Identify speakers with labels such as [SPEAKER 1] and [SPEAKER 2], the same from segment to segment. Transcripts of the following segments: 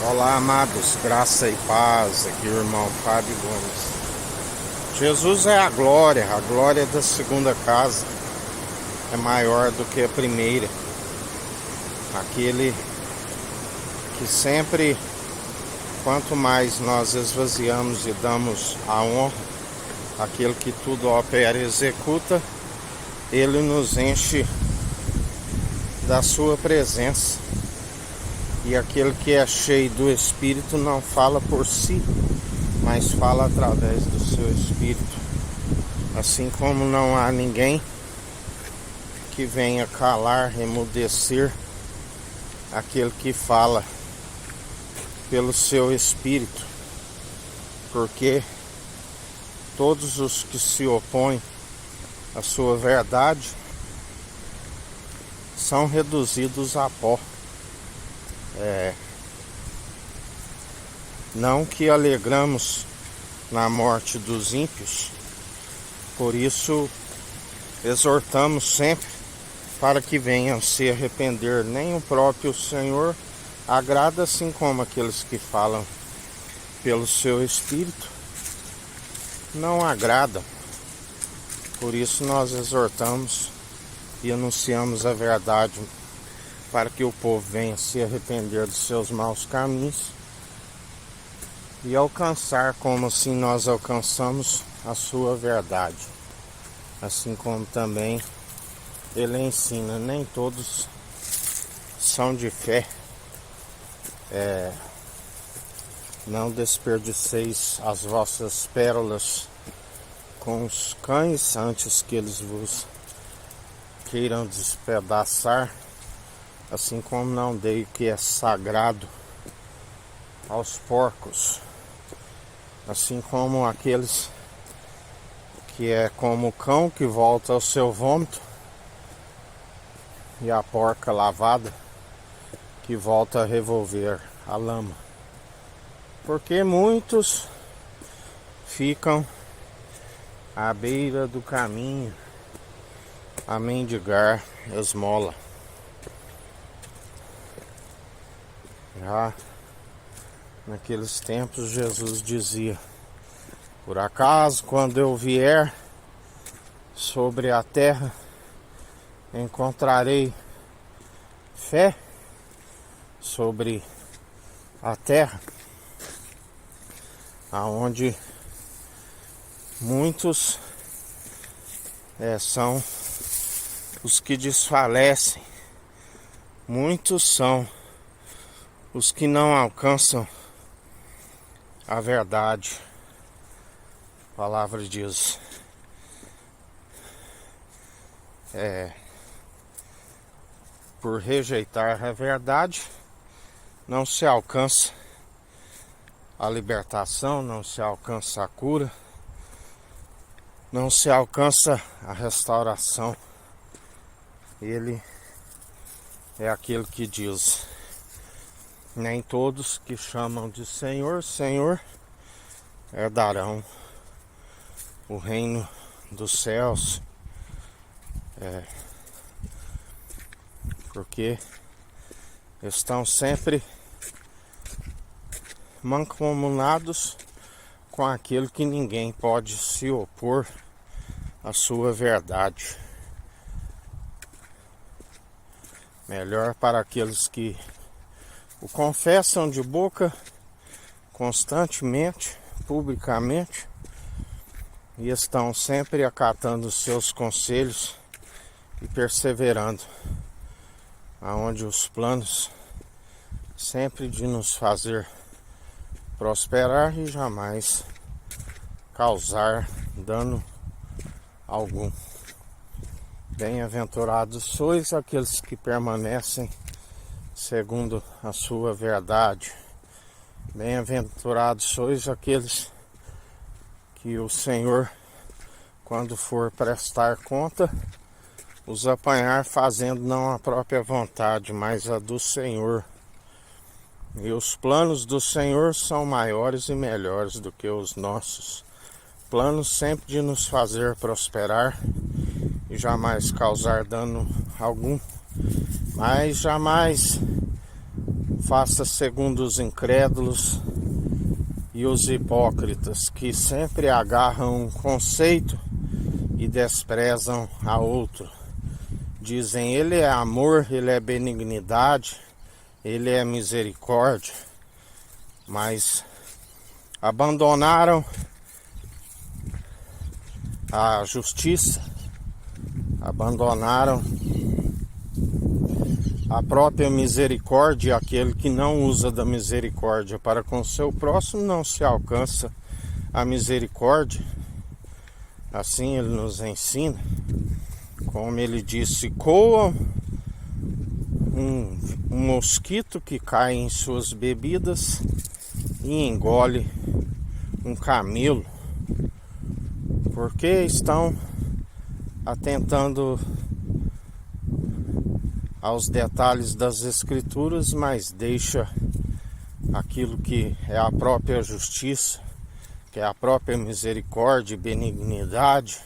[SPEAKER 1] Olá, amados, graça e paz. Aqui o irmão Fábio Gomes. Jesus é a glória da segunda casa é maior do que a primeira. Aquele que sempre, quanto mais nós esvaziamos e damos a honra, aquele que tudo opera e executa, ele nos enche da sua presença. E aquele que é cheio do Espírito não fala por si, mas fala através do seu Espírito. Assim como não há ninguém que venha calar, emudecer aquele que fala pelo seu Espírito, porque todos os que se opõem à sua verdade são reduzidos a pó. Não que alegramos na morte dos ímpios, por isso exortamos sempre para que venham se arrepender. Nem o próprio Senhor agrada, assim como aqueles que falam pelo seu Espírito não agradam. Por isso nós exortamos e anunciamos a verdade, para que o povo venha se arrepender dos seus maus caminhos e alcançar, como assim nós alcançamos, a sua verdade. Assim como também ele ensina, nem todos são de fé. Não desperdiceis as vossas pérolas com os cães, antes que eles vos queiram despedaçar. Assim como não dei o que é sagrado aos porcos, assim como aqueles que é como o cão que volta ao seu vômito e a porca lavada que volta a revolver a lama. Porque muitos ficam à beira do caminho a mendigar esmola. Já naqueles tempos Jesus dizia: por acaso quando eu vier sobre a terra encontrarei fé sobre a terra? Aonde muitos são os que desfalecem, muitos são os que não alcançam a verdade. A palavra diz: por rejeitar a verdade, não se alcança a libertação, não se alcança a cura, não se alcança a restauração. Ele é aquele que diz: nem todos que chamam de Senhor, Senhor, herdarão o reino dos céus. Porque estão sempre mancomunados com aquele que ninguém pode se opor à sua verdade. Melhor para aqueles que o confessam de boca constantemente, publicamente, e estão sempre acatando os seus conselhos e perseverando, aonde os planos sempre de nos fazer prosperar e jamais causar dano algum. Bem-aventurados sois aqueles que permanecem segundo a sua verdade. Bem-aventurados sois aqueles que o Senhor, quando for prestar conta, os apanhar fazendo não a própria vontade, mas a do Senhor. E os planos do Senhor são maiores e melhores do que os nossos. Planos sempre de nos fazer prosperar e jamais causar dano algum, mas jamais faça segundo os incrédulos e os hipócritas, que sempre agarram um conceito e desprezam a outro. Dizem, ele é amor, ele é benignidade, ele é misericórdia, mas abandonaram a justiça, abandonaram a própria misericórdia. Aquele que não usa da misericórdia para com seu próximo não se alcança a misericórdia. Assim ele nos ensina, como ele disse, coa um mosquito que cai em suas bebidas e engole um camelo, porque estão atentando aos detalhes das escrituras, mas deixa aquilo que é a própria justiça, que é a própria misericórdia e benignidade,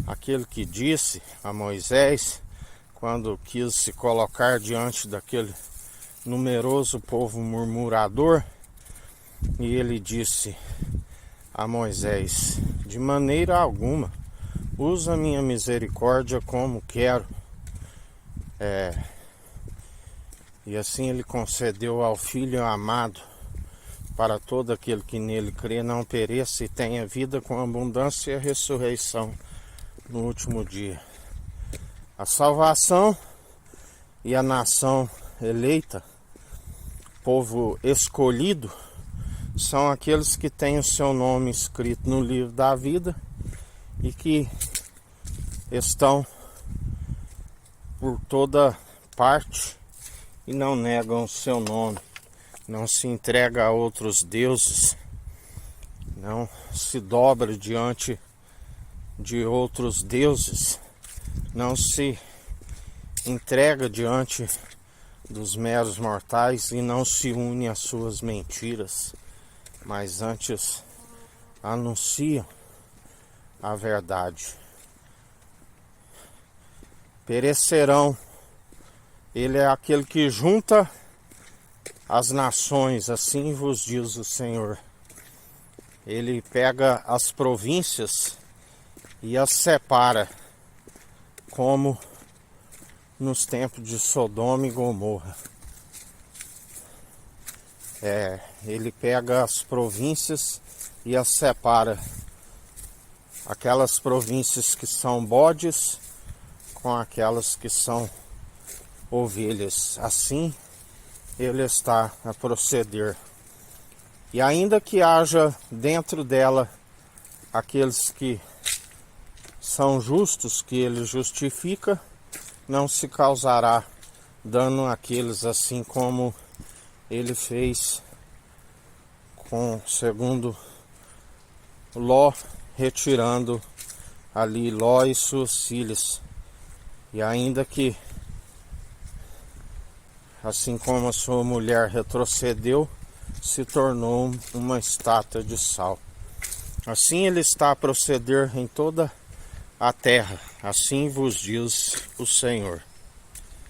[SPEAKER 1] aquele que disse a Moisés, quando quis se colocar diante daquele numeroso povo murmurador, e ele disse a Moisés, de maneira alguma, usa minha misericórdia como quero. E assim ele concedeu ao Filho amado, para todo aquele que nele crê não pereça e tenha vida com abundância e a ressurreição no último dia. A salvação e a nação eleita, povo escolhido, são aqueles que têm o seu nome escrito no livro da vida e que estão por toda parte e não negam o seu nome, não se entrega a outros deuses, não se dobra diante de outros deuses, não se entrega diante dos meros mortais e não se une às suas mentiras, mas antes anunciam a verdade. Perecerão. Ele é aquele que junta as nações, assim vos diz o Senhor. Ele pega as províncias e as separa, como nos tempos de Sodoma e Gomorra. Ele pega as províncias e as separa. Aquelas províncias que são bodes com aquelas que são ovelhas. Assim ele está a proceder. E ainda que haja dentro dela aqueles que são justos, que ele justifica, não se causará dano àqueles, assim como ele fez com, segundo Ló, retirando ali Ló e suas filhas. E ainda que, assim como a sua mulher retrocedeu, se tornou uma estátua de sal. Assim ele está a proceder em toda a terra, assim vos diz o Senhor.